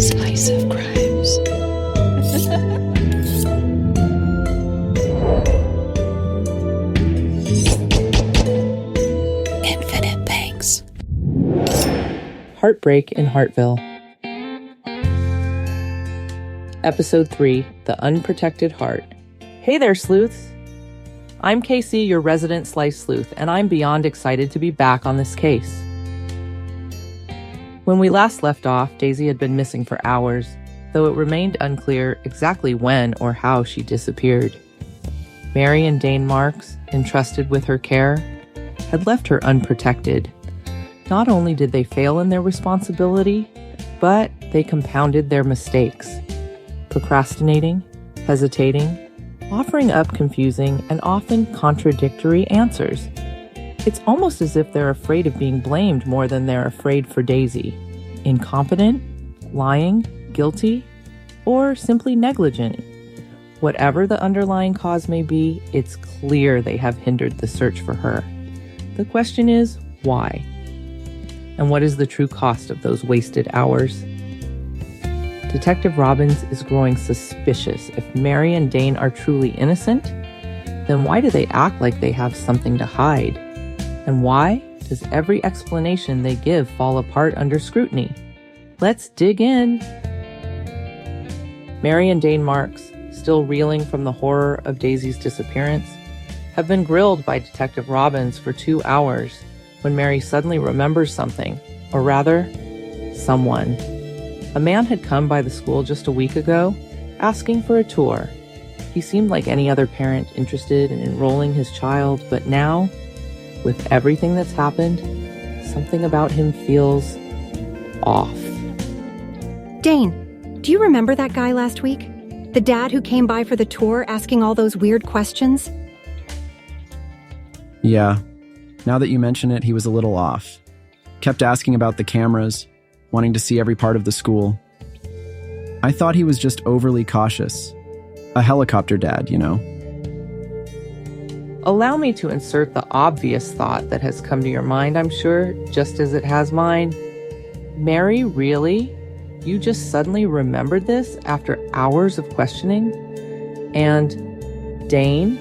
Slice of crimes. Infinite thanks. Heartbreak in Hartville. Episode 3, The Unprotected Heart. Hey there, sleuths! I'm Casey, your resident slice sleuth, and I'm beyond excited to be back on this case. When we last left off, Daisy had been missing for hours, though it remained unclear exactly when or how she disappeared. Mary and Dane Marks, entrusted with her care, had left her unprotected. Not only did they fail in their responsibility, but they compounded their mistakes, procrastinating, hesitating, offering up confusing and often contradictory answers. It's almost as if they're afraid of being blamed more than they're afraid for Daisy. Incompetent, lying, guilty, or simply negligent. Whatever the underlying cause may be, it's clear they have hindered the search for her. The question is, why? And what is the true cost of those wasted hours? Detective Robbins is growing suspicious. If Mary and Dane are truly innocent, then why do they act like they have something to hide? And why does every explanation they give fall apart under scrutiny? Let's dig in. Mary and Dane Marks, still reeling from the horror of Daisy's disappearance, have been grilled by Detective Robbins for 2 hours when Mary suddenly remembers something, or rather, someone. A man had come by the school just a week ago, asking for a tour. He seemed like any other parent interested in enrolling his child, but now, with everything that's happened, something about him feels off. Dane, do you remember that guy last week? The dad who came by for the tour asking all those weird questions? Yeah. Now that you mention it, he was a little off. Kept asking about the cameras, wanting to see every part of the school. I thought he was just overly cautious. A helicopter dad, you know. Allow me to insert the obvious thought that has come to your mind, I'm sure, just as it has mine. Mary, really? You just suddenly remembered this after hours of questioning? And Dane,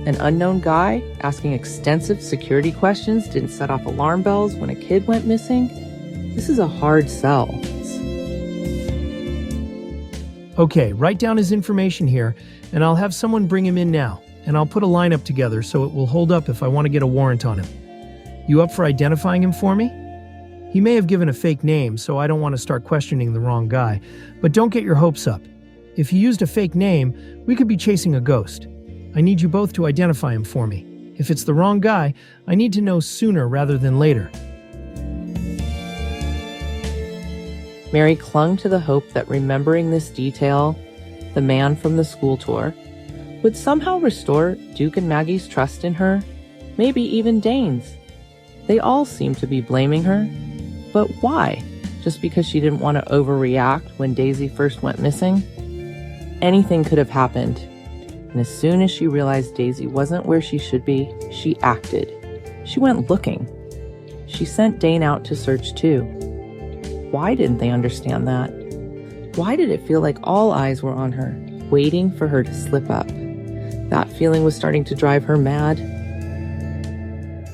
an unknown guy asking extensive security questions, didn't set off alarm bells when a kid went missing? This is a hard sell. Okay, write down his information here, and I'll have someone bring him in now, and I'll put a lineup together so it will hold up if I want to get a warrant on him. You up for identifying him for me? He may have given a fake name, so I don't want to start questioning the wrong guy, but don't get your hopes up. If he used a fake name, we could be chasing a ghost. I need you both to identify him for me. If it's the wrong guy, I need to know sooner rather than later. Mary clung to the hope that remembering this detail, the man from the school tour, would somehow restore Duke and Maggie's trust in her, maybe even Dane's. They all seemed to be blaming her, but why? Just because she didn't want to overreact when Daisy first went missing? Anything could have happened. And as soon as she realized Daisy wasn't where she should be, she acted. She went looking. She sent Dane out to search too. Why didn't they understand that? Why did it feel like all eyes were on her, waiting for her to slip up? That feeling was starting to drive her mad.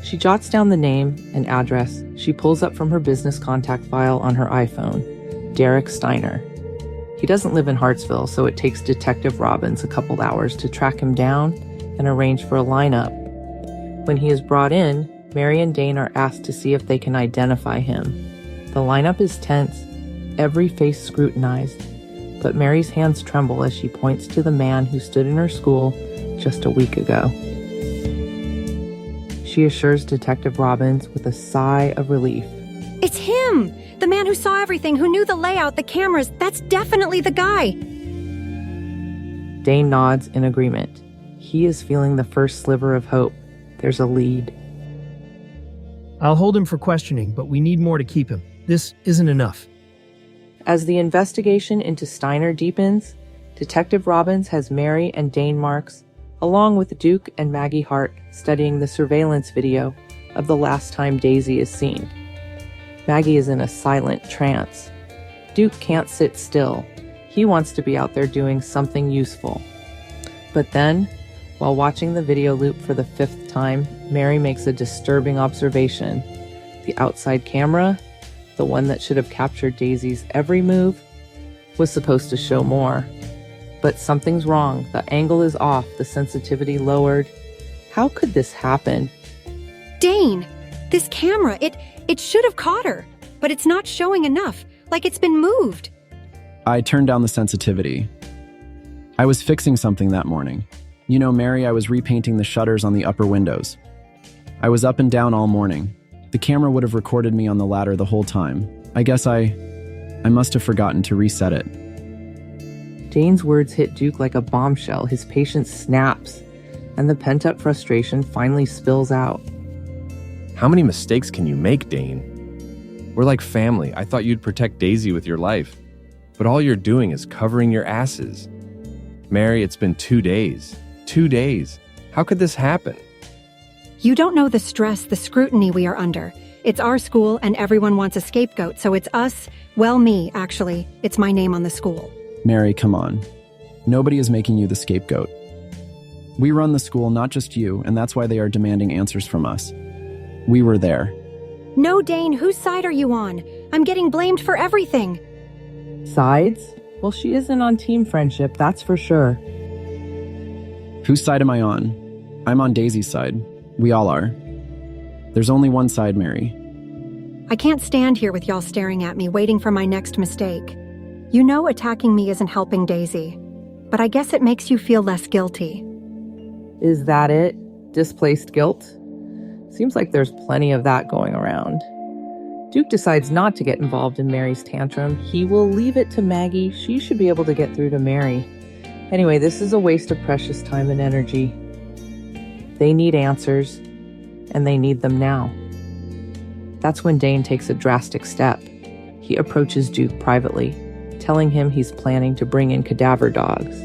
She jots down the name and address she pulls up from her business contact file on her iPhone, Derek Steiner. He doesn't live in Hartville, so it takes Detective Robbins a couple hours to track him down and arrange for a lineup. When he is brought in, Mary and Dane are asked to see if they can identify him. The lineup is tense, every face scrutinized, but Mary's hands tremble as she points to the man who stood in her school just a week ago. She assures Detective Robbins with a sigh of relief. It's him! The man who saw everything, who knew the layout, the cameras. That's definitely the guy. Dane nods in agreement. He is feeling the first sliver of hope. There's a lead. I'll hold him for questioning, but we need more to keep him. This isn't enough. As the investigation into Steiner deepens, Detective Robbins has Mary and Dane Marks, along with Duke and Maggie Hart, studying the surveillance video of the last time Daisy is seen. Maggie is in a silent trance. Duke can't sit still. He wants to be out there doing something useful. But then, while watching the video loop for the 5th time, Mary makes a disturbing observation. The outside camera, the one that should have captured Daisy's every move, was supposed to show more. But something's wrong. The angle is off, the sensitivity lowered. How could this happen? Dane, this camera, it should have caught her, but it's not showing enough, like it's been moved. I turned down the sensitivity. I was fixing something that morning. You know, Mary, I was repainting the shutters on the upper windows. I was up and down all morning. The camera would have recorded me on the ladder the whole time. I guess I must have forgotten to reset it. Dane's words hit Duke like a bombshell. His patience snaps, and the pent-up frustration finally spills out. How many mistakes can you make, Dane? We're like family. I thought you'd protect Daisy with your life. But all you're doing is covering your asses. Mary, it's been 2 days. 2 days. How could this happen? You don't know the stress, the scrutiny we are under. It's our school and everyone wants a scapegoat, so it's us. Well, me, actually. It's my name on the school. Mary, come on. Nobody is making you the scapegoat. We run the school, not just you, and that's why they are demanding answers from us. We were there. No, Dane, whose side are you on? I'm getting blamed for everything. Sides? Well, she isn't on team friendship, that's for sure. Whose side am I on? I'm on Daisy's side. We all are. There's only one side, Mary. I can't stand here with y'all staring at me, waiting for my next mistake. You know attacking me isn't helping Daisy, but I guess it makes you feel less guilty. Is that it? Displaced guilt? Seems like there's plenty of that going around. Duke decides not to get involved in Mary's tantrum. He will leave it to Maggie. She should be able to get through to Mary. Anyway, this is a waste of precious time and energy. They need answers, and they need them now. That's when Dane takes a drastic step. He approaches Duke privately, telling him he's planning to bring in cadaver dogs.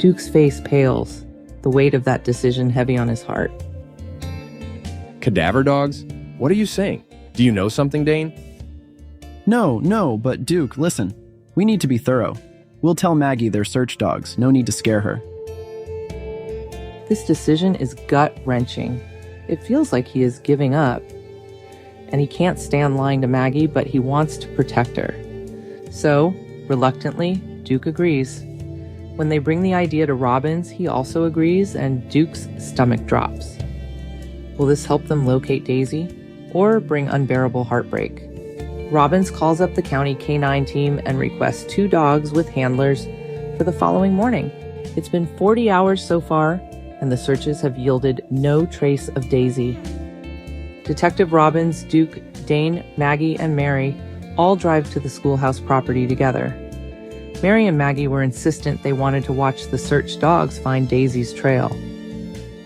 Duke's face pales, the weight of that decision heavy on his heart. Cadaver dogs? What are you saying? Do you know something, Dane? No, but Duke, listen. We need to be thorough. We'll tell Maggie they're search dogs. No need to scare her. This decision is gut-wrenching. It feels like he is giving up. And he can't stand lying to Maggie, but he wants to protect her. So, reluctantly, Duke agrees. When they bring the idea to Robbins, he also agrees, and Duke's stomach drops. Will this help them locate Daisy, or bring unbearable heartbreak? Robbins calls up the county K-9 team and requests 2 dogs with handlers for the following morning. It's been 40 hours so far, and the searches have yielded no trace of Daisy. Detective Robbins, Duke, Dane, Maggie, and Mary all drive to the schoolhouse property together. Mary and Maggie were insistent they wanted to watch the search dogs find Daisy's trail.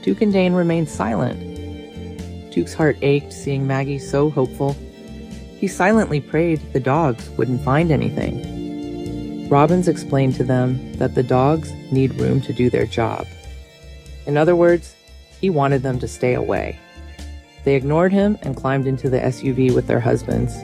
Duke and Dane remained silent. Duke's heart ached seeing Maggie so hopeful. He silently prayed the dogs wouldn't find anything. Robbins explained to them that the dogs need room to do their job. In other words, he wanted them to stay away. They ignored him and climbed into the SUV with their husbands.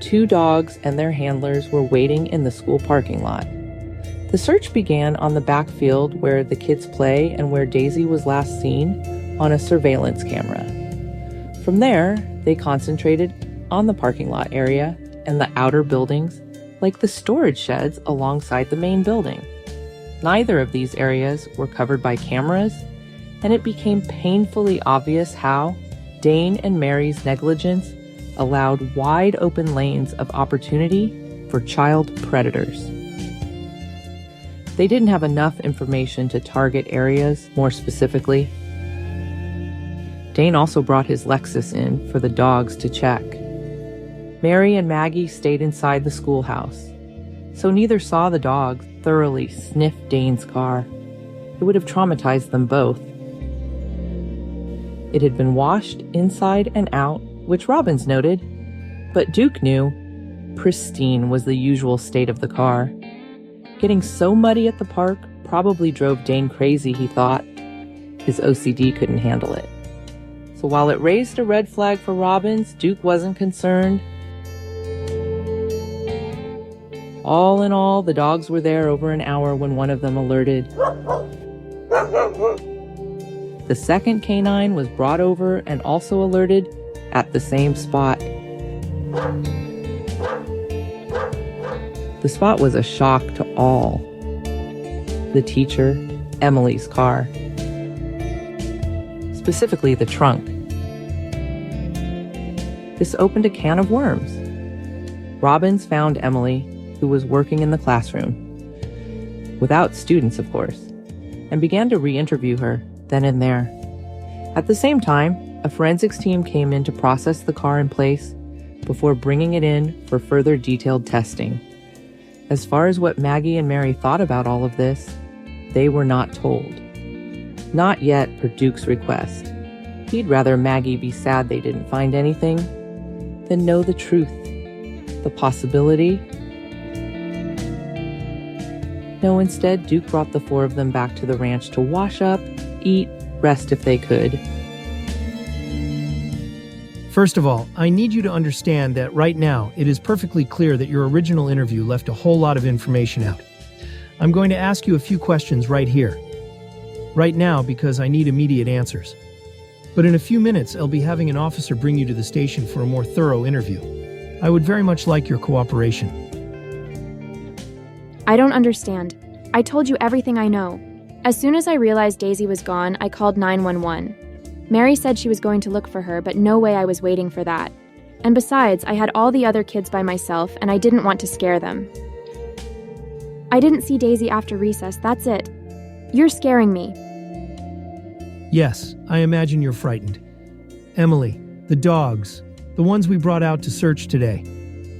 Two dogs and their handlers were waiting in the school parking lot. The search began on the backfield where the kids play and where Daisy was last seen on a surveillance camera. From there, they concentrated on the parking lot area and the outer buildings, like the storage sheds alongside the main building. Neither of these areas were covered by cameras, and it became painfully obvious how Dane and Mary's negligence allowed wide open lanes of opportunity for child predators. They didn't have enough information to target areas more specifically. Dane also brought his Lexus in for the dogs to check. Mary and Maggie stayed inside the schoolhouse, so neither saw the dogs thoroughly sniff Dane's car. It would have traumatized them both. It had been washed inside and out, which Robbins noted, but Duke knew pristine was the usual state of the car. Getting so muddy at the park probably drove Dane crazy, he thought. His OCD couldn't handle it. So while it raised a red flag for Robbins, Duke wasn't concerned. All in all, the dogs were there over an hour when one of them alerted. The second canine was brought over and also alerted at the same spot. The spot was a shock to all. The teacher, Emily's car. Specifically the trunk. This opened a can of worms. Robbins found Emily, who was working in the classroom, without students, of course, and began to re-interview her then and there. At the same time, a forensics team came in to process the car in place before bringing it in for further detailed testing. As far as what Maggie and Mary thought about all of this, they were not told. Not yet per Duke's request. He'd rather Maggie be sad they didn't find anything than know the truth, the possibility. No, instead, Duke brought the four of them back to the ranch to wash up, eat, rest if they could. First of all, I need you to understand that right now, it is perfectly clear that your original interview left a whole lot of information out. I'm going to ask you a few questions right here. Right now, because I need immediate answers. But in a few minutes, I'll be having an officer bring you to the station for a more thorough interview. I would very much like your cooperation. I don't understand. I told you everything I know. As soon as I realized Daisy was gone, I called 911. Mary said she was going to look for her, but no way I was waiting for that. And besides, I had all the other kids by myself, and I didn't want to scare them. I didn't see Daisy after recess, that's it. You're scaring me. Yes, I imagine you're frightened. Emily, the dogs, the ones we brought out to search today.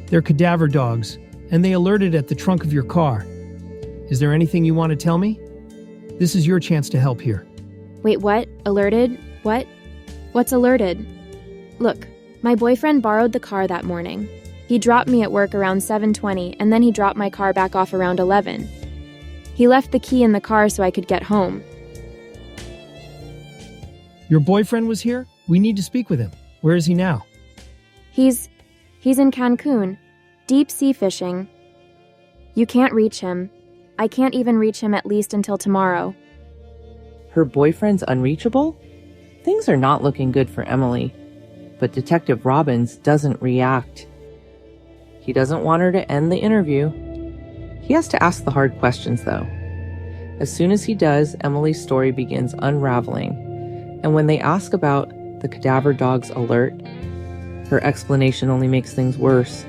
They're cadaver dogs, and they alerted at the trunk of your car. Is there anything you want to tell me? This is your chance to help here. Wait, what? Alerted? What? What's alerted? Look, my boyfriend borrowed the car that morning. He dropped me at work around 7:20, and then he dropped my car back off around 11. He left the key in the car so I could get home. Your boyfriend was here? We need to speak with him. Where is he now? He's in Cancun, deep sea fishing. You can't reach him. I can't even reach him at least until tomorrow. Her boyfriend's unreachable? Things are not looking good for Emily, but Detective Robbins doesn't react. He doesn't want her to end the interview. He has to ask the hard questions, though. As soon as he does, Emily's story begins unraveling, and when they ask about the cadaver dog's alert, her explanation only makes things worse.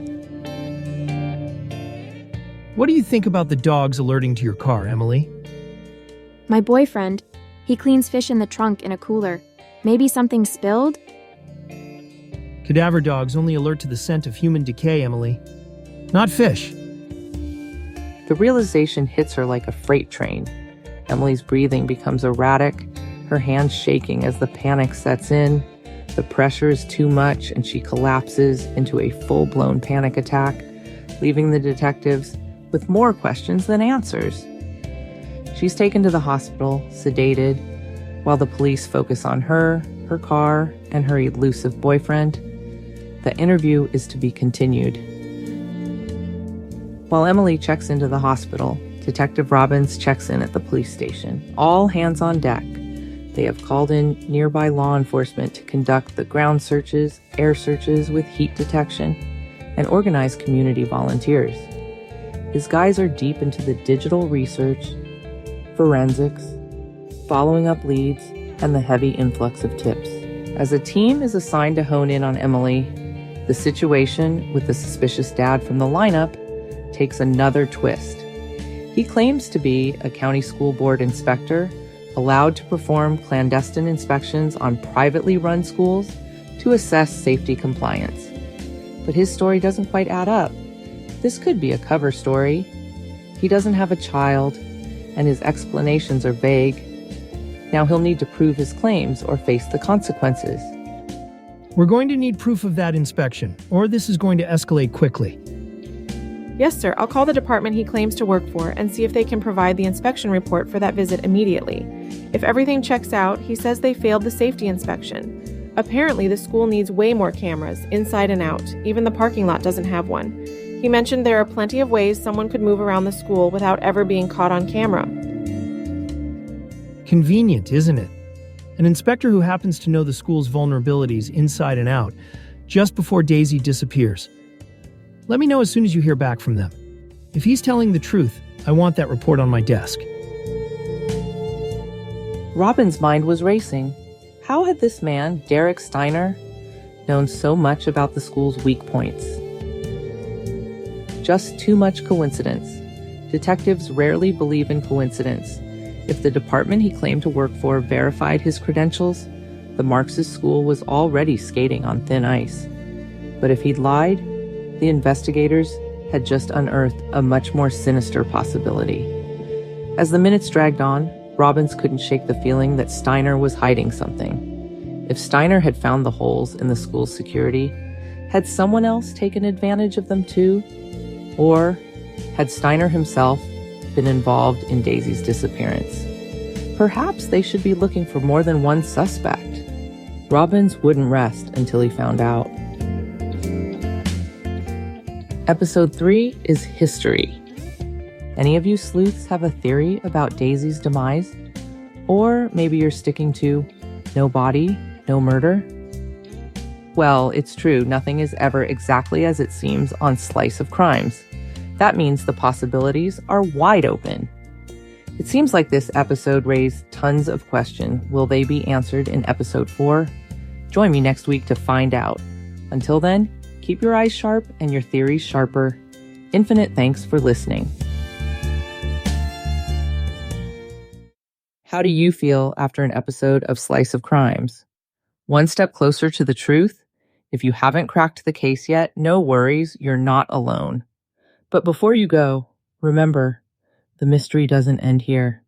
What do you think about the dogs alerting to your car, Emily? My boyfriend, he cleans fish in the trunk in a cooler. Maybe something spilled? Cadaver dogs only alert to the scent of human decay, Emily. Not fish. The realization hits her like a freight train. Emily's breathing becomes erratic, her hands shaking as the panic sets in. The pressure is too much and she collapses into a full-blown panic attack, leaving the detectives with more questions than answers. She's taken to the hospital, sedated, while the police focus on her car, and her elusive boyfriend. The interview is to be continued. While Emily checks into the hospital, Detective Robbins checks in at the police station. All hands on deck. They have called in nearby law enforcement to conduct the ground searches, air searches with heat detection, and organize community volunteers. His guys are deep into the digital research, forensics, following up leads, and the heavy influx of tips. As a team is assigned to hone in on Emily, the situation with the suspicious dad from the lineup takes another twist. He claims to be a county school board inspector, allowed to perform clandestine inspections on privately run schools to assess safety compliance. But his story doesn't quite add up. This could be a cover story. He doesn't have a child, and his explanations are vague. Now he'll need to prove his claims or face the consequences. We're going to need proof of that inspection, or this is going to escalate quickly. Yes, sir. I'll call the department he claims to work for and see if they can provide the inspection report for that visit immediately. If everything checks out, he says they failed the safety inspection. Apparently, the school needs way more cameras, inside and out. Even the parking lot doesn't have one. He mentioned there are plenty of ways someone could move around the school without ever being caught on camera. Convenient, isn't it? An inspector who happens to know the school's vulnerabilities inside and out, just before Daisy disappears. Let me know as soon as you hear back from them. If he's telling the truth, I want that report on my desk. Robin's mind was racing. How had this man, Derek Steiner, known so much about the school's weak points? Just too much coincidence. Detectives rarely believe in coincidence. If the department he claimed to work for verified his credentials, the Marks' school was already skating on thin ice. But if he'd lied, the investigators had just unearthed a much more sinister possibility. As the minutes dragged on, Robbins couldn't shake the feeling that Steiner was hiding something. If Steiner had found the holes in the school's security, had someone else taken advantage of them too? Or had Steiner himself been involved in Daisy's disappearance? Perhaps they should be looking for more than one suspect. Robbins wouldn't rest until he found out. Episode 3 is History. Any of you sleuths have a theory about Daisy's demise? Or maybe you're sticking to no body, no murder? Well, it's true, nothing is ever exactly as it seems on Slice of Crimes. That means the possibilities are wide open. It seems like this episode raised tons of questions. Will they be answered in episode 4? Join me next week to find out. Until then, keep your eyes sharp and your theories sharper. Infinite thanks for listening. How do you feel after an episode of Slice of Crimes? One step closer to the truth? If you haven't cracked the case yet, no worries, you're not alone. But before you go, remember, the mystery doesn't end here.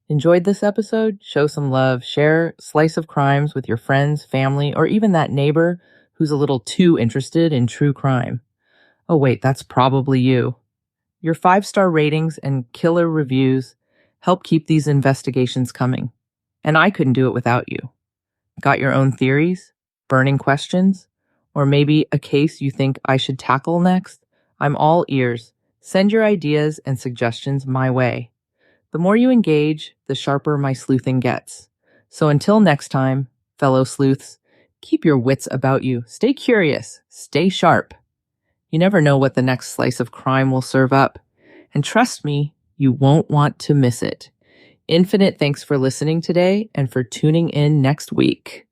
Enjoyed this episode? Show some love. Share Slice of Crimes with your friends, family, or even that neighbor who's a little too interested in true crime. Oh wait, that's probably you. Your 5-star ratings and killer reviews help keep these investigations coming. And I couldn't do it without you. Got your own theories? Burning questions? Or maybe a case you think I should tackle next? I'm all ears. Send your ideas and suggestions my way. The more you engage, the sharper my sleuthing gets. So until next time, fellow sleuths, keep your wits about you. Stay curious. Stay sharp. You never know what the next slice of crime will serve up. And trust me, you won't want to miss it. Infinite thanks for listening today and for tuning in next week.